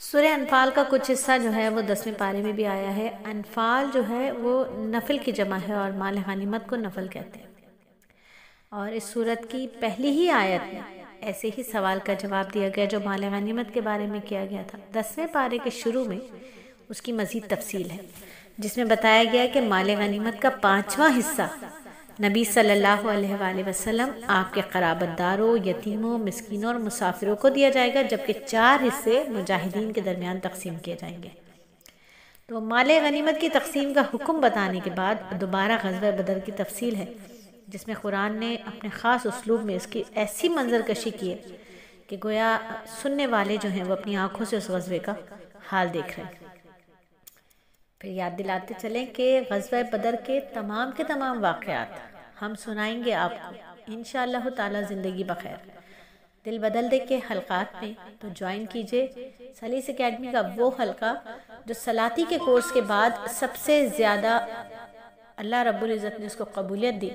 سورہ انفال کا کچھ حصہ جو ہے وہ 10ویں پارے میں بھی آیا ہے۔ انفال جو ہے وہ نفل کی جمع ہے اور مال غنیمت کو نفل کہتے ہیں۔ اور اس سورت کی پہلی ہی آیت میں ایسے ہی سوال کا جواب دیا گیا جو مال غنیمت کے بارے میں کیا گیا تھا۔ 10ویں پارے کے شروع میں اس کی مزید تفصیل ہے، جس میں بتایا گیا کہ مال غنیمت کا 5واں حصہ نبی صلی اللہ علیہ وآلہ وسلم، آپ کے قرابت داروں، یتیموں، مسکینوں اور مسافروں کو دیا جائے گا، جبکہ 4 حصے مجاہدین کے درمیان تقسیم کیے جائیں گے۔ تو مال غنیمت کی تقسیم کا حکم بتانے کے بعد دوبارہ غزوہ بدر کی تفصیل ہے، جس میں قرآن نے اپنے خاص اسلوب میں اس کی ایسی منظر کشی کی ہے کہ گویا سننے والے جو ہیں وہ اپنی آنکھوں سے اس غزوے کا حال دیکھ رہے ہیں۔ پھر یاد دلاتے چلیں کہ غزوہ بدر کے تمام واقعات ہم سنائیں گے آپ کو انشاءاللہ تعالی زندگی بخیر۔ دل بدل دے کے حلقات میں تو جوائن کیجئے سلیس اکیڈمی کا وہ حلقہ جو سلاتی کے کورس کے بعد سب سے زیادہ اللہ رب العزت نے اس کو قبولیت دی،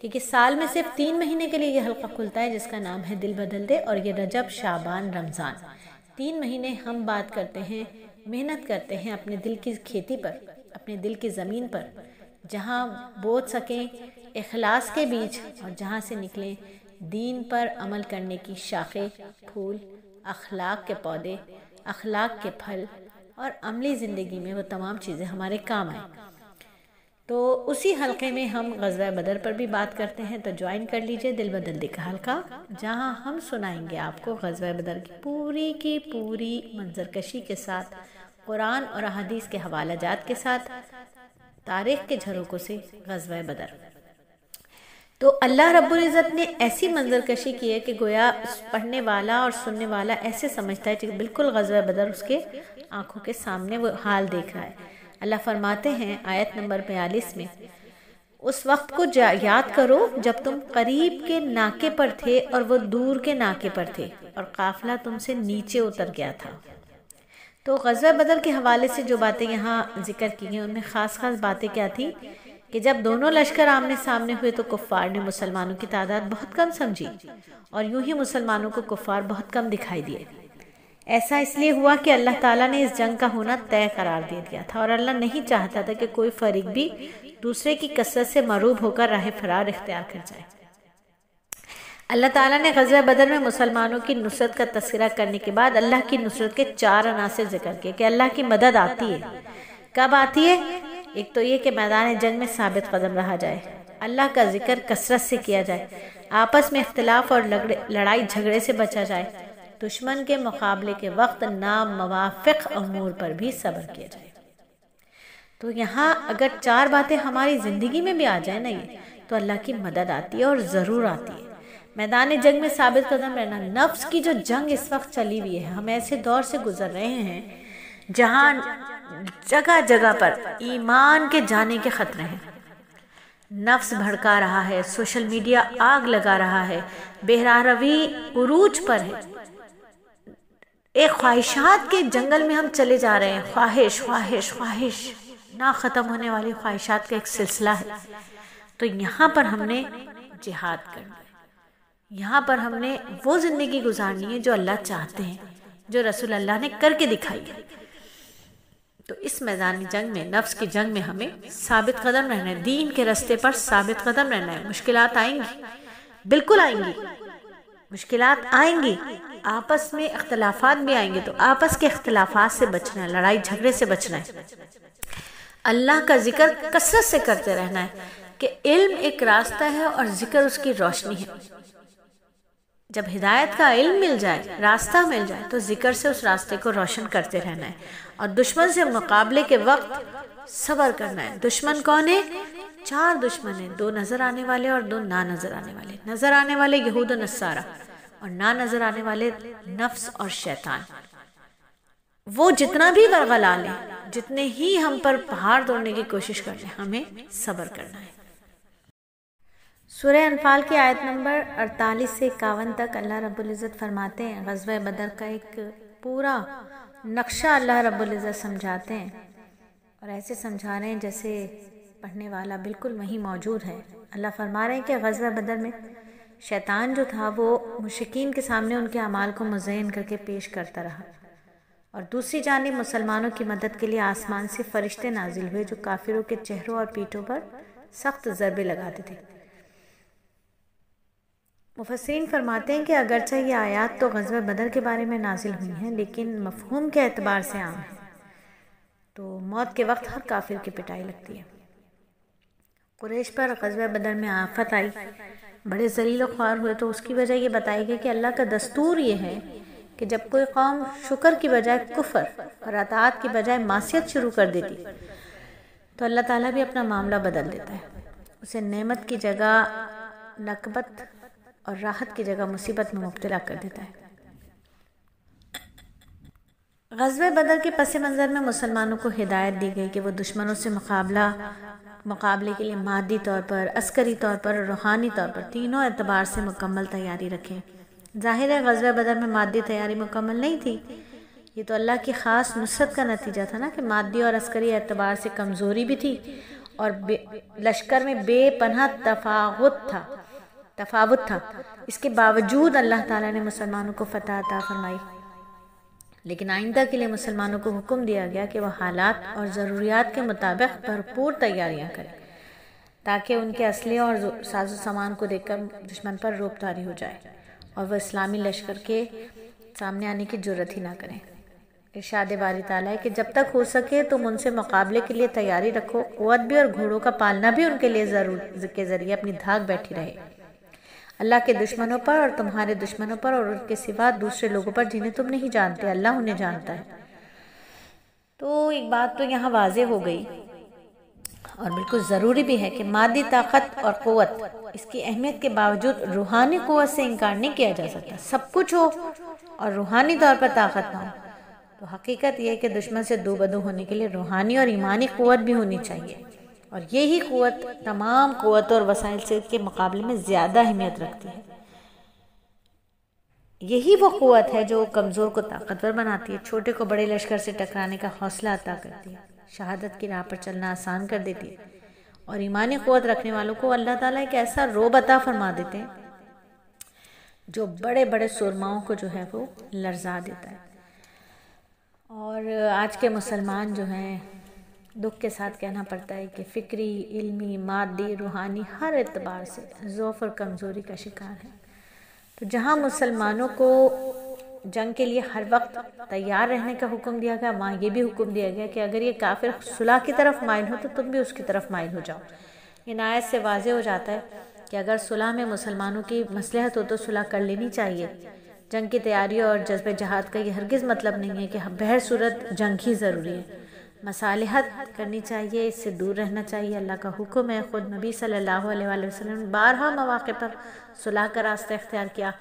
کیونکہ سال میں صرف 3 مہینے کے لیے یہ حلقہ کھلتا ہے، جس کا نام ہے دل بدل دے، اور یہ رجب، شعبان، رمضان 3 مہینے ہم بات کرتے ہیں، محنت کرتے ہیں اپنے دل کی کھیتی پر، اپنے دل کی زمین پر، جہاں بو سکیں اخلاص کے بیج اور جہاں سے نکلیں دین پر عمل کرنے کی شاخیں، پھول، اخلاق کے پودے، اخلاق کے پھل، اور عملی زندگی میں وہ تمام چیزیں ہمارے کام آئیں۔ تو اسی حلقے میں ہم غزوہ بدر پر بھی بات کرتے ہیں، تو جوائن کر لیجئے دل بدل دے کا حلقہ، جہاں ہم سنائیں گے آپ کو غزوہ بدر کی پوری منظر کشی کے ساتھ، قرآن اور احادیث کے حوالہ جات کے ساتھ، تاریخ کے جھروکوں سے غزوہ بدر۔ تو اللہ رب العزت نے ایسی منظر کشی کی ہے کہ گویا پڑھنے والا اور سننے والا ایسے سمجھتا ہے کہ بالکل غزوہ بدر اس کے آنکھوں کے سامنے وہ حال دیکھ رہا ہے۔ اللہ فرماتے ہیں آیت نمبر 42 میں، اس وقت کو یاد کرو جب تم قریب کے ناکے پر تھے اور وہ دور کے ناکے پر تھے اور قافلہ تم سے نیچے اتر گیا تھا۔ تو غزوہ بدر کے حوالے سے جو باتیں یہاں ذکر کی ہیں ان میں خاص باتیں کیا تھی کہ جب دونوں لشکر آمنے سامنے ہوئے تو کفار نے مسلمانوں کی تعداد بہت کم سمجھی اور یوں ہی مسلمانوں کو کفار بہت کم دکھائی دیے۔ ایسا اس لیے ہوا کہ اللہ تعالیٰ نے اس جنگ کا ہونا طے قرار دے دیا تھا، اور اللہ نہیں چاہتا تھا کہ کوئی فریق بھی دوسرے کی کثرت سے مرعوب ہو کر راہ فرار اختیار کر جائے۔ اللہ تعالیٰ نے غزوہ بدر میں مسلمانوں کی نصرت کا تذکرہ کرنے کے بعد اللہ کی نصرت کے 4 عناصر ذکر کیے کہ اللہ کی مدد آتی ہے۔ کب آتی ہے؟ ایک تو یہ کہ میدان جنگ میں ثابت قدم رہا جائے، اللہ کا ذکر کثرت سے کیا جائے، آپس میں اختلاف اور لڑائی جھگڑے سے بچا جائے، دشمن کے مقابلے کے وقت ناموافق امور پر بھی صبر کیا جائے۔ تو یہاں اگر 4 باتیں ہماری زندگی میں بھی آ جائیں نا یہ، تو اللہ کی مدد آتی ہے اور ضرور آتی ہے۔ میدان جنگ میں ثابت قدم رہنا، نفس کی جو جنگ اس وقت چلی ہوئی ہے، ہم ایسے دور سے گزر رہے ہیں جہاں جگہ جگہ پر ایمان کے جانے کے خطرے ہیں، نفس بھڑکا رہا ہے، سوشل میڈیا آگ لگا رہا ہے، بہرہ روی عروج پر ہے، ایک خواہشات کے جنگل میں ہم چلے جا رہے ہیں، خواہش نہ ختم ہونے والی خواہشات کا ایک سلسلہ ہے۔ تو یہاں پر ہم نے جہاد کرنا ہے، یہاں پر ہم نے وہ زندگی گزارنی ہے جو اللہ چاہتے ہیں، جو رسول اللہ نے کر کے دکھائی ہے۔ تو اس میدان جنگ میں، نفس کی جنگ میں ہمیں ثابت قدم رہنا ہے، دین کے رستے پر ثابت قدم رہنا ہے۔ مشکلات آئیں گی، بالکل آئیں گی، مشکلات آئیں گی، آپس میں اختلافات بھی آئیں گے، تو آپس کے اختلافات سے بچنا ہے، لڑائی جھگڑے سے بچنا ہے، اللہ کا ذکر کثرت سے کرتے رہنا ہے کہ علم ایک راستہ ہے اور ذکر اس کی روشنی ہے۔ جب ہدایت کا علم مل جائے، راستہ مل جائے، تو ذکر سے اس راستے کو روشن کرتے رہنا ہے، اور دشمن سے مقابلے کے وقت صبر کرنا ہے۔ دشمن کون ہے؟ 4 دشمن ہیں، 2 نظر آنے والے اور 2 نہ نظر آنے والے۔ نظر آنے والے یہود و نصارہ، اور نہ نظر آنے والے نفس اور شیطان۔ وہ جتنا بھی ورغلا لیں، جتنے ہی ہم پر پہاڑ توڑنے کی کوشش کر لیں، ہمیں صبر کرنا ہے۔ سورہ انفال کی آیت نمبر 48 سے 51 تک اللہ رب العزت فرماتے ہیں، غزوہ بدر کا ایک پورا نقشہ اللہ رب العزت سمجھاتے ہیں، اور ایسے سمجھا رہے ہیں جیسے پڑھنے والا بالکل وہیں موجود ہے۔ اللہ فرما رہے ہیں کہ غزوہ بدر میں شیطان جو تھا وہ مشرکین کے سامنے ان کے اعمال کو مزین کر کے پیش کرتا رہا، اور دوسری جانب مسلمانوں کی مدد کے لیے آسمان سے فرشتے نازل ہوئے جو کافروں کے چہروں اور پیٹھوں پر سخت ضربے لگاتے تھے۔ مفسرین فرماتے ہیں کہ اگرچہ یہ آیات تو غزوہ بدر کے بارے میں نازل ہوئی ہیں لیکن مفہوم کے اعتبار سے عام ہے، تو موت کے وقت ہر کافر کی پٹائی لگتی ہے۔ قریش پر غزوہ بدر میں آفت آئی، بڑے ذلیل و خوار ہوئے، تو اس کی وجہ یہ بتائی گئی کہ اللہ کا دستور یہ ہے کہ جب کوئی قوم شکر کی بجائے کفر اور اطاعت کی بجائے معصیت شروع کر دیتی تو اللہ تعالیٰ بھی اپنا معاملہ بدل دیتا ہے، اسے نعمت کی جگہ نکبت اور راحت کی جگہ مصیبت میں مبتلا کر دیتا ہے۔ غزوہ بدر کے پس منظر میں مسلمانوں کو ہدایت دی گئی کہ وہ دشمنوں سے مقابلے کے لیے مادی طور پر، عسکری طور پر اور روحانی طور پر تینوں اعتبار سے مکمل تیاری رکھیں۔ ظاہر ہے غزوہ بدر میں مادی تیاری مکمل نہیں تھی، یہ تو اللہ کی خاص نصرت کا نتیجہ تھا نا کہ مادی اور عسکری اعتبار سے کمزوری بھی تھی اور لشکر میں بے پناہ تفاوت تھا، اس کے باوجود اللہ تعالیٰ نے مسلمانوں کو فتح عطا فرمائی۔ لیکن آئندہ کے لیے مسلمانوں کو حکم دیا گیا کہ وہ حالات اور ضروریات کے مطابق بھرپور تیاریاں کریں تاکہ ان کے اسلحے اور ساز و سامان کو دیکھ کر دشمن پر روب طاری ہو جائے اور وہ اسلامی لشکر کے سامنے آنے کی جرت ہی نہ کریں۔ ارشاد باری تعالیٰ ہے کہ جب تک ہو سکے تم ان سے مقابلے کے لیے تیاری رکھو، قوت بھی اور گھوڑوں کا پالنا بھی ان کے لیے ضرور کے ذریعے اپنی دھاک بیٹھی رہے اللہ کے دشمنوں پر اور تمہارے دشمنوں پر اور ان کے سوا دوسرے لوگوں پر جنہیں تم نہیں جانتے، اللہ انہیں جانتا ہے۔ تو ایک بات تو یہاں واضح ہو گئی اور بالکل ضروری بھی ہے کہ مادی طاقت اور قوت اس کی اہمیت کے باوجود روحانی قوت سے انکار نہیں کیا جا سکتا۔ سب کچھ ہو اور روحانی طور پر طاقت نہ ہو تو حقیقت یہ ہے کہ دشمن سے دو بدو ہونے کے لیے روحانی اور ایمانی قوت بھی ہونی چاہیے، اور یہی قوت تمام قوت اور وسائل سے کے مقابلے میں زیادہ اہمیت رکھتی ہے۔ یہی وہ قوت ہے جو کمزور کو طاقتور بناتی ہے، چھوٹے کو بڑے لشکر سے ٹکرانے کا حوصلہ عطا کرتی ہے، شہادت کی راہ پر چلنا آسان کر دیتی ہے، اور ایمانی قوت رکھنے والوں کو اللہ تعالیٰ ایک ایسا رعب عطا فرما دیتے ہیں جو بڑے بڑے سرماؤں کو جو ہے وہ لرزا دیتا ہے۔ اور آج کے مسلمان جو ہیں دکھ کے ساتھ کہنا پڑتا ہے کہ فکری، علمی، مادی، روحانی ہر اعتبار سے ضعف اور کمزوری کا شکار ہے۔ تو جہاں مسلمانوں کو جنگ کے لیے ہر وقت تیار رہنے کا حکم دیا گیا، وہاں یہ بھی حکم دیا گیا کہ اگر یہ کافر صلح کی طرف مائل ہو تو تم بھی اس کی طرف مائل ہو جاؤ۔ ان آیت سے واضح ہو جاتا ہے کہ اگر صلح میں مسلمانوں کی مصلحت ہو تو صلح کر لینی چاہیے۔ جنگ کی تیاری اور جذب جہاد کا یہ ہرگز مطلب نہیں ہے کہ بہر صورت جنگ ہی ضروری ہے۔ مصالحت کرنی چاہیے، اس سے دور رہنا چاہیے، اللہ کا حکم ہے۔ خود نبی صلی اللہ علیہ وآلہ وسلم نے بارہا مواقع پر صلح کا راستہ اختیار کیا۔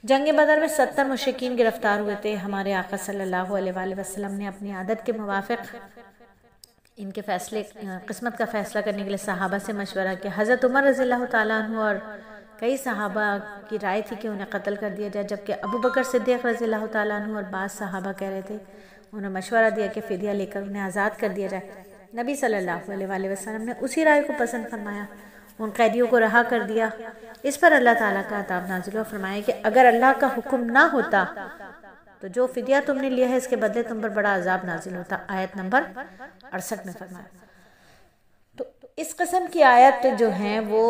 جنگ بدر میں 70 مشرکین گرفتار ہوئے تھے۔ ہمارے آقا صلی اللہ علیہ وآلہ وسلم نے اپنی عادت کے موافق ان کے قسمت کا فیصلہ کرنے کے لیے صحابہ سے مشورہ کیا۔ حضرت عمر رضی اللہ تعالیٰ عنہ اور کئی صحابہ کی رائے تھی کہ انہیں قتل کر دیا جائے، جبکہ ابو بکر صدیق رضی اللہ تعالیٰ عنہ اور بعض صحابہ کہہ رہے تھے، انہوں نے مشورہ دیا کہ فدیہ لے کر انہیں آزاد کر دیا جائے۔ نبی صلی اللہ علیہ وآلہ وسلم نے اسی رائے کو پسند فرمایا، ان قیدیوں کو رہا کر دیا۔ اس پر اللہ تعالیٰ کا عذاب نازل ہوا، فرمایا کہ اگر اللہ کا حکم نہ ہوتا تو جو فدیہ تم نے لیا ہے اس کے بدلے تم پر بڑا عذاب نازل ہوتا۔ آیت نمبر 68 میں فرمایا۔ تو اس قسم کی آیت جو ہیں وہ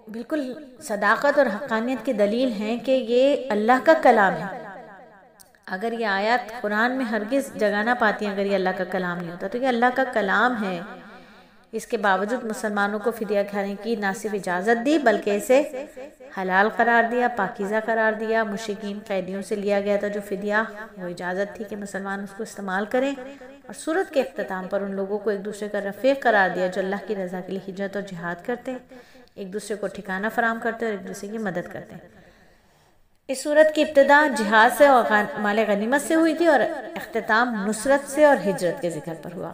بالکل صداقت اور حقانیت کی دلیل ہیں کہ یہ اللہ کا کلام ہے۔ اگر یہ آیات قرآن میں ہرگز جگہ نہ پاتی ہیں اگر یہ اللہ کا کلام نہیں ہوتا، تو یہ اللہ کا کلام ہے۔ اس کے باوجود مسلمانوں کو فدیہ کھانے کی نہ صرف اجازت دی بلکہ اسے حلال قرار دیا، پاکیزہ قرار دیا۔ مشرکین قیدیوں سے لیا گیا تھا جو فدیہ، وہ اجازت تھی کہ مسلمان اس کو استعمال کریں، اور سورت کے اختتام پر ان لوگوں کو ایک دوسرے کا رفیق قرار دیا جو اللہ کی رضا کے لیے ہجرت اور جہاد کرتے ہیں، ایک دوسرے کو ٹھکانہ فراہم کرتے ہیں اور ایک دوسرے کی مدد کرتے ہیں۔ اس سورت کی ابتدا جہاد سے اور مال غنیمت سے ہوئی تھی اور اختتام نصرت سے اور ہجرت کے ذکر پر ہوا۔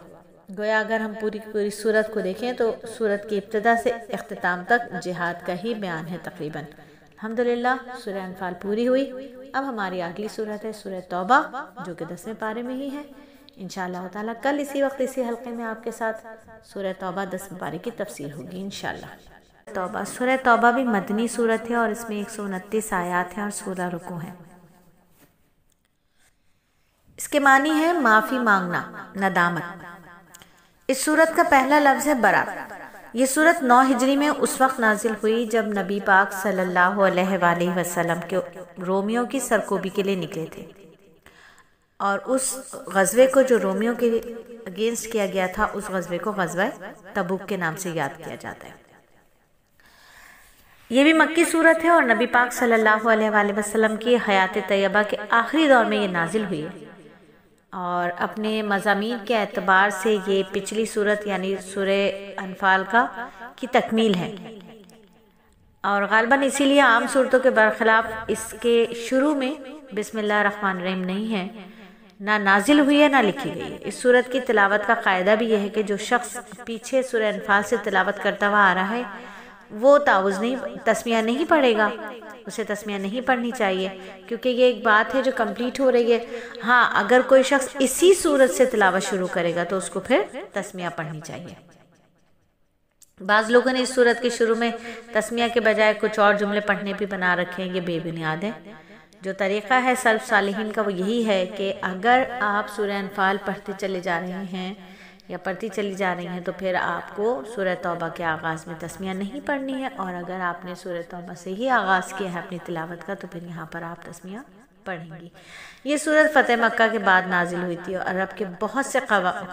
گویا اگر ہم پوری سورت کو دیکھیں تو سورت کی ابتدا سے اختتام تک جہاد کا ہی بیان ہے تقریباً۔ الحمدللہ سورہ انفال پوری ہوئی۔ اب ہماری اگلی سورت ہے سورہ توبہ، جو کہ 10ویں پارے میں ہی ہے۔ انشاءاللہ تعالیٰ کل اسی وقت اسی حلقے میں آپ کے ساتھ سورہ توبہ 10ویں پارے کی تفسیر ہوگی انشاءاللہ۔ توبہ، سورہ توبہ بھی مدنی سورت ہے اور اس میں 129 آیات ہیں اور 16 رکوع ہیں۔ اس کے معنی ہے معافی مانگنا، ندامت۔ اس سورت کا پہلا لفظ ہے برات۔ یہ سورت 9 ہجری میں اس وقت نازل ہوئی جب نبی پاک صلی اللہ علیہ وآلہ وسلم کے رومیوں کی سرکوبی کے لیے نکلے تھے، اور اس غزوے کو جو رومیوں کے اگینسٹ کیا گیا تھا، اس غزوے کو غزوہ تبوک کے نام سے یاد کیا جاتا ہے۔ یہ بھی مکی سورت ہے اور نبی پاک صلی اللہ علیہ وآلہ وسلم کی حیات طیبہ کے آخری دور میں یہ نازل ہوئی ہے، اور اپنے مضامین کے اعتبار سے یہ پچھلی سورت یعنی سورہ انفال کی تکمیل ہے، اور غالباً اسی لیے عام صورتوں کے برخلاف اس کے شروع میں بسم اللہ الرحمن الرحیم نہیں ہے، نہ نازل ہوئی ہے نہ لکھی گئی ہے۔ اس سورت کی تلاوت کا قاعدہ بھی یہ ہے کہ جو شخص پیچھے سورہ انفال سے تلاوت کرتا ہوا آ رہا ہے وہ تعوذ نہیں، تسمیہ نہیں پڑھے گا، اسے تسمیہ نہیں پڑھنی چاہیے، کیونکہ یہ ایک بات ہے جو کمپلیٹ ہو رہی ہے۔ ہاں، اگر کوئی شخص اسی سورت سے تلاوت شروع کرے گا تو اس کو پھر تسمیہ پڑھنی چاہیے۔ بعض لوگوں نے اس سورت کے شروع میں تسمیہ کے بجائے کچھ اور جملے پڑھنے بھی بنا رکھے ہیں، یہ بے بنیاد ہے۔ جو طریقہ ہے سلف صالحین کا وہ یہی ہے کہ اگر آپ سورہ انفال پڑھتے چلے جا رہے ہیں یا پڑھتی چلی جا رہی ہیں تو پھر آپ کو سورہ توبہ کے آغاز میں تسمیہ نہیں پڑھنی ہے، اور اگر آپ نے سورہ توبہ سے ہی آغاز کیا ہے اپنی تلاوت کا تو پھر یہاں پر آپ تسمیہ پڑھیں گی۔ یہ سورت فتح مکہ کے بعد نازل ہوئی تھی، اور عرب کے بہت سے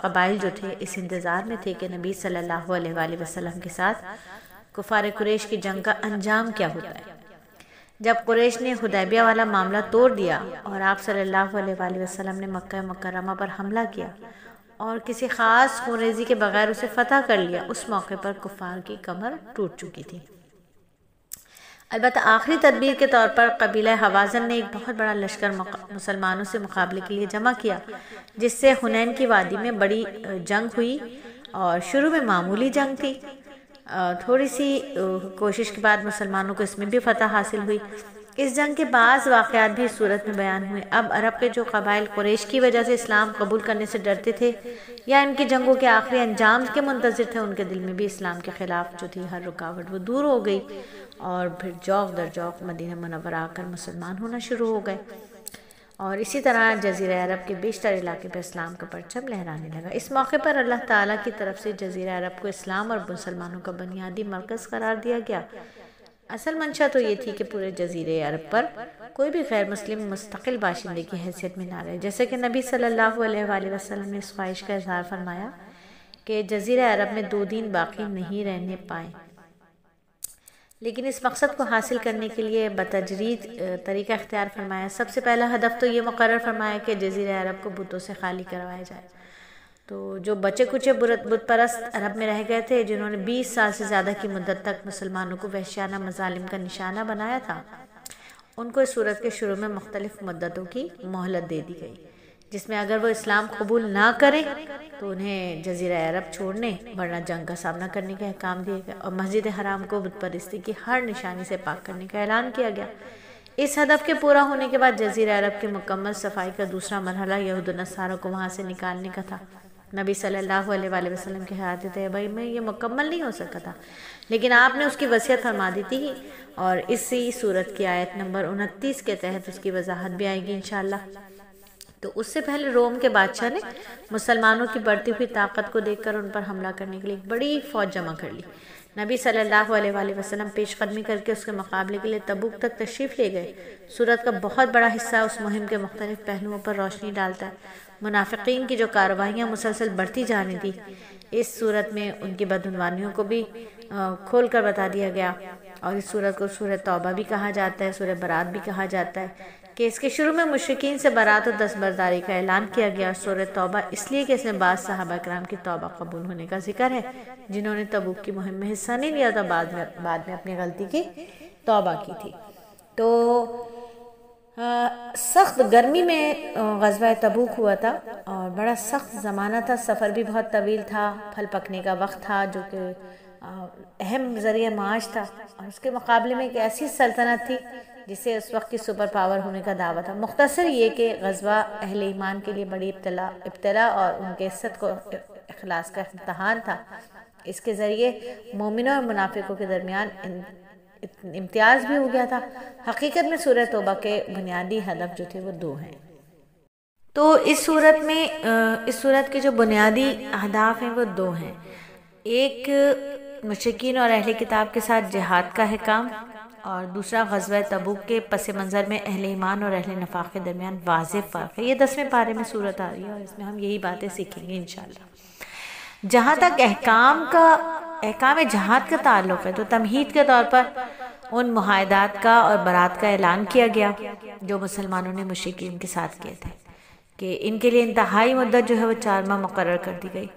قبائل جو تھے اس انتظار میں تھے کہ نبی صلی اللہ علیہ وآلہ وسلم کے ساتھ کفار قریش کی جنگ کا انجام کیا ہوتا ہے۔ جب قریش نے حدیبیہ والا معاملہ توڑ دیا اور آپ صلی اللہ علیہ وآلہ وسلم نے مکہ مکرمہ پر حملہ کیا اور کسی خاص خونریزی کے بغیر اسے فتح کر لیا، اس موقع پر کفار کی کمر ٹوٹ چکی تھی۔ البتہ آخری تدبیر کے طور پر قبیلہ حوازن نے ایک بہت بڑا لشکر مسلمانوں سے مقابلے کے لیے جمع کیا، جس سے حنین کی وادی میں بڑی جنگ ہوئی، اور شروع میں معمولی جنگ تھی، تھوڑی سی کوشش کے بعد مسلمانوں کو اس میں بھی فتح حاصل ہوئی۔ اس جنگ کے بعض واقعات بھی اس صورت میں بیان ہوئے۔ اب عرب کے جو قبائل قریش کی وجہ سے اسلام قبول کرنے سے ڈرتے تھے یا ان کی جنگوں کے آخری انجام کے منتظر تھے، ان کے دل میں بھی اسلام کے خلاف جو تھی ہر رکاوٹ وہ دور ہو گئی، اور پھر جوق در جوق مدینہ منورہ آ کر مسلمان ہونا شروع ہو گئے، اور اسی طرح جزیرہ عرب کے بیشتر علاقے پر اسلام کا پرچم لہرانے لگا۔ اس موقع پر اللہ تعالیٰ کی طرف سے جزیرہ عرب کو اسلام اور مسلمانوں کا بنیادی مرکز قرار دیا گیا۔ اصل منشا تو یہ تھی کہ پورے جزیرہ عرب پر کوئی بھی غیر مسلم مستقل باشندے کی حیثیت میں نہ رہے، جیسے کہ نبی صلی اللہ علیہ وآلہ وسلم نے اس خواہش کا اظہار فرمایا کہ جزیرہ عرب میں 2 دن باقی نہیں رہنے پائیں، لیکن اس مقصد کو حاصل کرنے کے لیے بتدریج طریقہ اختیار فرمایا۔ سب سے پہلا ہدف تو یہ مقرر فرمایا کہ جزیرہ عرب کو بتوں سے خالی کروایا جائے۔ تو جو بچے کچے بت پرست عرب میں رہ گئے تھے، جنہوں نے 20 سال سے زیادہ کی مدت تک مسلمانوں کو وحشیانہ مظالم کا نشانہ بنایا تھا، ان کو اس سورت کے شروع میں مختلف مدتوں کی مہلت دے دی گئی، جس میں اگر وہ اسلام قبول نہ کریں تو انہیں جزیرہ عرب چھوڑنے ورنہ جنگ کا سامنا کرنے کا احکام دیا گیا، اور مسجد حرام کو بت پرستی کی ہر نشانی سے پاک کرنے کا اعلان کیا گیا۔ اس ہدف کے پورا ہونے کے بعد جزیرہ عرب کے مکمل صفائی کا دوسرا مرحلہ یہود و نصارہ کو وہاں سے نکالنے کا تھا۔ نبی صلی اللہ علیہ وآلہ وسلم کی حیات طیبہ میں یہ مکمل نہیں ہو سکا تھا، لیکن آپ نے اس کی وصیت فرما دی تھی، اور اسی سورت کی آیت نمبر 29 کے تحت اس کی وضاحت بھی آئے گی انشاءاللہ۔ تو اس سے پہلے روم کے بادشاہ نے مسلمانوں کی بڑھتی ہوئی طاقت کو دیکھ کر ان پر حملہ کرنے کے لیے ایک بڑی فوج جمع کر لی۔ نبی صلی اللہ علیہ وآلہ وسلم پیش قدمی کر کے اس کے مقابلے کے لیے تبوک تک تشریف لے گئے۔ سورت کا بہت بڑا حصہ اس مہم کے مختلف پہلوؤں پر روشنی ڈالتا ہے۔ منافقین کی جو کارروائیاں مسلسل بڑھتی جانی تھی، اس سورت میں ان کی بدعنوانیوں کو بھی کھول کر بتا دیا گیا، اور اس سورت کو سورہ توبہ بھی کہا جاتا ہے، سورہ برات بھی کہا جاتا ہے، کہ اس کے شروع میں مشرکین سے برات و دستبرداری کا اعلان کیا گیا، اور سورہ توبہ اس لیے کہ اس میں بعض صحابہ کرام کی توبہ قبول ہونے کا ذکر ہے، جنہوں نے تبوک کی مہم میں حصہ نہیں لیا تھا، بعد میں اپنی غلطی کی توبہ کی تھی۔ تو سخت گرمی میں غزوہ تبوک ہوا تھا، اور بڑا سخت زمانہ تھا، سفر بھی بہت طویل تھا، پھل پکنے کا وقت تھا جو کہ اہم ذریعہ معاش تھا، اور اس کے مقابلے میں ایک ایسی سلطنت تھی جسے اس وقت کی سپر پاور ہونے کا دعویٰ تھا۔ مختصر یہ کہ غزوہ اہل ایمان کے لیے بڑی ابتلا اور ان کے عزت کو اخلاص کا امتحان تھا۔ اس کے ذریعے مومنوں اور منافقوں کے درمیان امتیاز بھی ہو گیا تھا۔ حقیقت میں سورہ توبہ کے بنیادی ہدف جو تھے وہ 2 ہیں۔ تو اس صورت کے جو بنیادی اہداف ہیں وہ دو ہیں. ایک مشرکین اور اہل کتاب کے ساتھ جہاد کا ہے کام، اور دوسرا غزوہ تبوک کے پس منظر میں اہل ایمان اور اہل نفاق کے درمیان واضح فرق ہے. یہ 10ویں پارے میں صورت آ رہی ہے اور اس میں ہم یہی باتیں سیکھیں گے انشاءاللہ. جہاں تک احکام جہاد کا تعلق ہے تو تمہید کے طور پر ان معاہدات کا اور برات کا اعلان کیا گیا جو مسلمانوں نے مشرکین کے ساتھ کیے تھے، کہ ان کے لیے انتہائی مدت جو ہے وہ 4 ماہ مقرر کر دی گئی،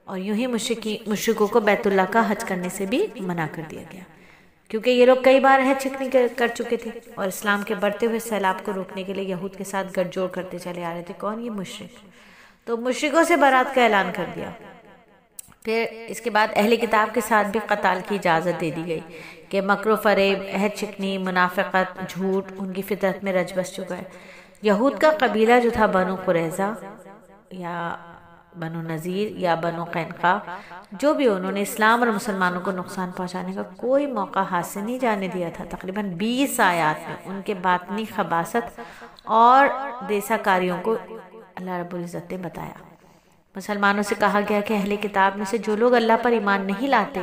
اور یوں ہی مشرکوں کو بیت اللہ کا حج کرنے سے بھی منع کر دیا گیا، کیونکہ یہ لوگ کئی بار عہد شکنی کر چکے تھے اور اسلام کے بڑھتے ہوئے سیلاب کو روکنے کے لیے یہود کے ساتھ گٹھ جوڑ کرتے چلے آ رہے تھے. کون؟ یہ مشرک. تو مشرکوں سے برات کا اعلان کر دیا. پھر اس کے بعد اہل کتاب کے ساتھ بھی قتال کی اجازت دے دی گئی کہ مکر و فریب، عہد شکنی، منافقت، جھوٹ ان کی فطرت میں رچ بس چکا ہے. یہود کا قبیلہ جو تھا بنو قریظہ یا بنو نذیر یا بنو قینقاع، جو بھی انہوں نے اسلام اور مسلمانوں کو نقصان پہنچانے کا کوئی موقع حاصل نہیں جانے دیا تھا. تقریباً 20 آیات میں ان کے باطنی خباثت اور دیسا کاریوں کو اللہ رب العزت نے بتایا. مسلمانوں سے کہا گیا کہ اہل کتاب میں سے جو لوگ اللہ پر ایمان نہیں لاتے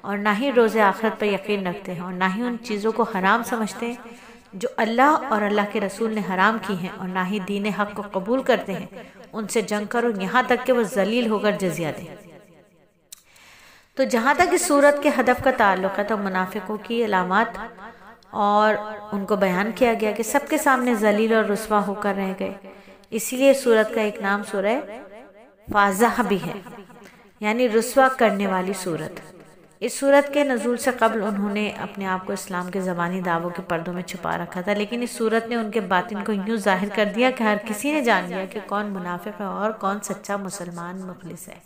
اور نہ ہی روز آخرت پر یقین رکھتے ہیں اور نہ ہی ان چیزوں کو حرام سمجھتے ہیں جو اللہ اور اللہ کے رسول نے حرام کی ہیں اور نہ ہی دین حق کو قبول کرتے ہیں، ان سے جنگ کرو یہاں تک کہ وہ ذلیل ہو کر جزیہ دیں. تو جہاں تک اس صورت کے ہدف کا تعلق ہے تو منافقوں کی علامات اور ان کو بیان کیا گیا کہ سب کے سامنے ذلیل اور رسوا ہو کر رہ گئے. اسی لیے صورت کا ایک نام سورہ فاضح بھی ہے، یعنی رسوا کرنے والی صورت. اس صورت کے نزول سے قبل انہوں نے اپنے آپ کو اسلام کے زبانی دعووں کے پردوں میں چھپا رکھا تھا، لیکن اس صورت نے ان کے باطن کو یوں ظاہر کر دیا کہ ہر کسی نے جان لیا کہ کون منافق ہے اور کون سچا مسلمان مخلص ہے.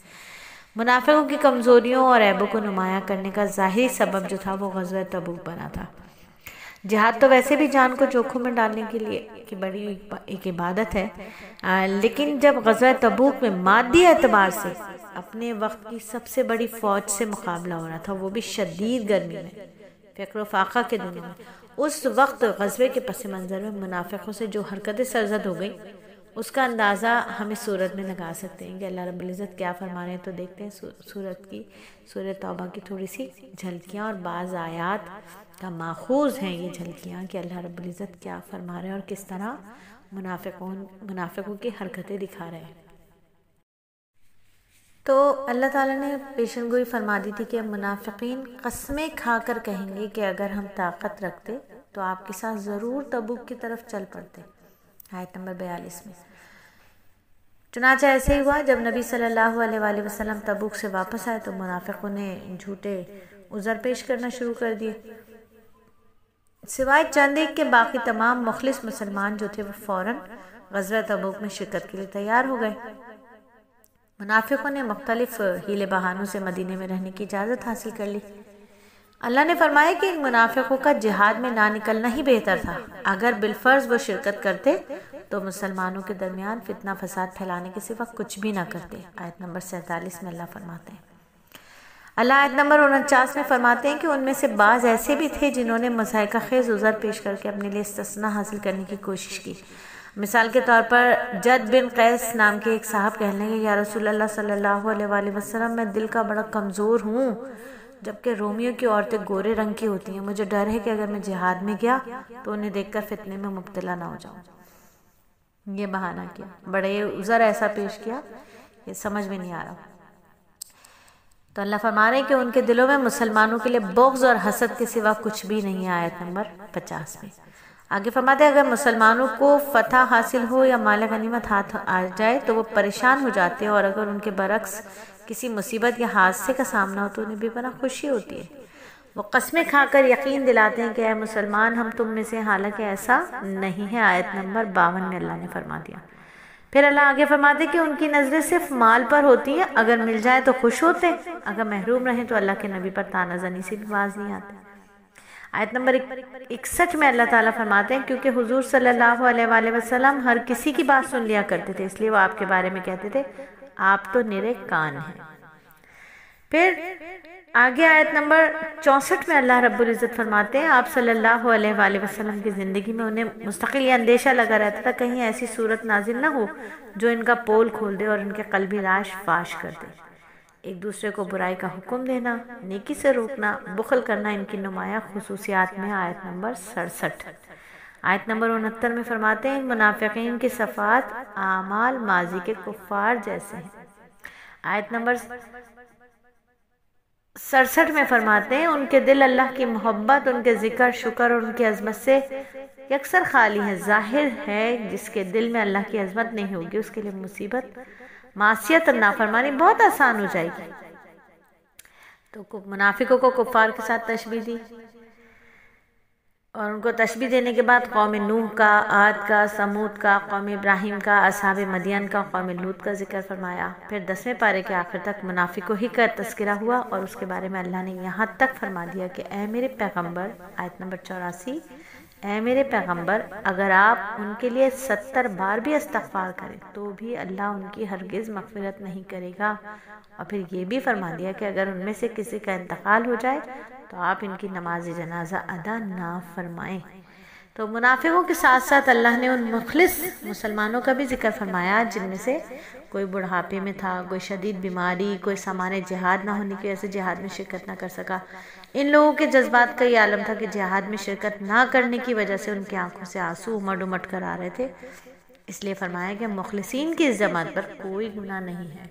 منافقوں کی کمزوریوں اور عیبوں کو نمایاں کرنے کا ظاہری سبب جو تھا وہ غزوہ تبوک بنا تھا. جہاد تو ویسے بھی جان کو جوخم میں ڈالنے کے لیے کی بڑی ایک عبادت ہے، لیکن جب غزوہ تبوک میں مادی اعتبار سے اپنے وقت کی سب سے بڑی فوج سے مقابلہ ہو رہا تھا، وہ بھی شدید گرمی میں، فقر و فاقہ کے دنوں میں، اس وقت غزوے کے پس منظر میں منافقوں سے جو حرکتیں سرزد ہو گئی اس کا اندازہ ہم اس صورت میں لگا سکتے ہیں کہ اللہ رب العزت کیا فرما رہے ہیں. تو دیکھتے ہیں سورہ توبہ کی تھوڑی سی جھلکیاں اور بعض آیات کا ماخوذ ہیں یہ جھلکیاں کہ اللہ رب العزت کیا فرما رہے ہیں اور کس طرح منافقوں کی حرکتیں دکھا رہے ہیں. تو اللہ تعالیٰ نے پیشن گوئی فرما دی تھی کہ منافقین قسمیں کھا کر کہیں گے کہ اگر ہم طاقت رکھتے تو آپ کے ساتھ ضرور تبوک کی طرف چل پڑتے. آیت نمبر 42 میں. چنانچہ ایسے ہی ہوا، جب نبی صلی اللہ علیہ وآلہ وسلم تبوک سے واپس آئے تو منافقوں نے جھوٹے عذر پیش کرنا شروع کر دیے. سوائے چند ایک کے باقی تمام مخلص مسلمان جو تھے وہ فوراً غزوہ تبوک میں شرکت کے لیے تیار ہو گئے. منافقوں نے مختلف ہیلے بہانوں سے مدینے میں رہنے کی اجازت حاصل کر لی. اللہ نے فرمایا کہ ان منافقوں کا جہاد میں نہ نکلنا ہی بہتر تھا. اگر بالفرض وہ شرکت کرتے تو مسلمانوں کے درمیان فتنہ فساد پھیلانے کے سوا کچھ بھی نہ کرتے. آیت نمبر 47 میں اللہ فرماتے ہیں. اللہ آیت نمبر 49 میں فرماتے ہیں کہ ان میں سے بعض ایسے بھی تھے جنہوں نے مضحکہ خیز عذر پیش کر کے اپنے لیے استثناء حاصل کرنے کی کوشش کی. مثال کے طور پر جد بن قیس نام کے ایک صاحب کہنے لگے، یا رسول اللہ صلی اللہ علیہ وآلہ وسلم، میں دل کا بڑا کمزور ہوں، جبکہ رومیوں کی عورتیں گورے رنگ کی ہوتی ہیں. مجھے ڈر ہے کہ اگر میں جہاد میں گیا تو انہیں دیکھ کر فتنے میں مبتلا نہ ہو جاؤں. یہ بہانہ کیا، بڑے عذر ایسا پیش کیا یہ سمجھ میں نہیں آ رہا. تو اللہ فرما رہے ہیں کہ ان کے دلوں میں مسلمانوں کے لیے بغض اور حسد کے سوا کچھ بھی نہیں ہے. آیت نمبر 50 میں آگے فرماتے ہیں، اگر مسلمانوں کو فتح حاصل ہو یا مال غنیمت ہاتھ آ جائے تو وہ پریشان ہو جاتے ہیں، اور اگر ان کے برعکس کسی مصیبت یا حادثے کا سامنا ہو تو انہیں بے پناہ خوشی ہوتی ہے. وہ قسمیں کھا کر یقین دلاتے ہیں کہ اے مسلمان ہم تم میں سے، حالانکہ ایسا نہیں ہے. آیت نمبر 52 میں اللہ نے فرما دیا. پھر اللہ آگے فرماتے کہ ان کی نظریں صرف مال پر ہوتی ہیں، اگر مل جائے تو خوش ہوتے ہیں، اگر محروم رہیں تو اللہ کے نبی پر طعنہ زنی سے بھی باز نہیں آتے. آیت نمبر 61 میں اللہ تعالیٰ فرماتے ہیں، کیونکہ حضور صلی اللہ علیہ وآلہ وسلم ہر کسی کی بات سن لیا کرتے تھے، اس لیے وہ آپ کے بارے میں کہتے تھے آپ تو نرے کان ہیں. پھر آگے آیت نمبر 64 میں اللہ رب العزت فرماتے ہیں آپ صلی اللہ علیہ وآلہ وسلم کی زندگی میں انہیں مستقل یہ اندیشہ لگا رہتا تھا کہیں ایسی صورت نازل نہ ہو جو ان کا پول کھول دے اور ان کے قلبی راز فاش کر دے۔ ایک دوسرے کو برائی کا حکم دینا، نیکی سے روکنا، بخل کرنا ان کی نمایاں خصوصیات میں آیت نمبر 67۔ آیت نمبر 69 میں فرماتے ہیں منافقین کی صفات اعمال ماضی کے کفار جیسے ہیں۔ آیت نمبر 67 میں فرماتے ہیں ان کے دل اللہ کی محبت، ان کے ذکر، شکر اور ان کی عظمت سے یکسر خالی ہیں۔ ظاہر ہے جس کے دل میں اللہ کی عظمت نہیں ہوگی اس کے لیے مصیبت، معصیت اور نافرمانی بہت آسان ہو جائے گی۔ تو منافقوں کو کفار کے ساتھ تشبیہ دی، اور ان کو تشبیہ دینے کے بعد قوم نوح کا، عاد کا، سمود کا، قوم ابراہیم کا، اصحاب مدین کا، قوم لوط کا ذکر فرمایا۔ پھر 10ویں پارے کے آخر تک منافقوں ہی کا تذکرہ ہوا، اور اس کے بارے میں اللہ نے یہاں تک فرما دیا کہ اے میرے پیغمبر، آیت نمبر 84، اے میرے پیغمبر اگر آپ ان کے لیے 70 بار بھی استغفار کریں تو بھی اللہ ان کی ہرگز مغفرت نہیں کرے گا۔ اور پھر یہ بھی فرما دیا کہ اگر ان میں سے کسی کا انتقال ہو جائے تو آپ ان کی نماز جنازہ ادا نہ فرمائیں۔ تو منافقوں کے ساتھ ساتھ اللہ نے ان مخلص مسلمانوں کا بھی ذکر فرمایا جن میں سے کوئی بڑھاپے میں تھا، کوئی شدید بیماری، کوئی سامان جہاد نہ ہونے کی وجہ سے جہاد میں شرکت نہ کر سکا۔ ان لوگوں کے جذبات کا یہ عالم تھا کہ جہاد میں شرکت نہ کرنے کی وجہ سے ان کی آنکھوں سے آنسو امڑ امڑ کر آ رہے تھے، اس لیے فرمایا کہ مخلصین کی عظمت پر کوئی گناہ نہیں ہے۔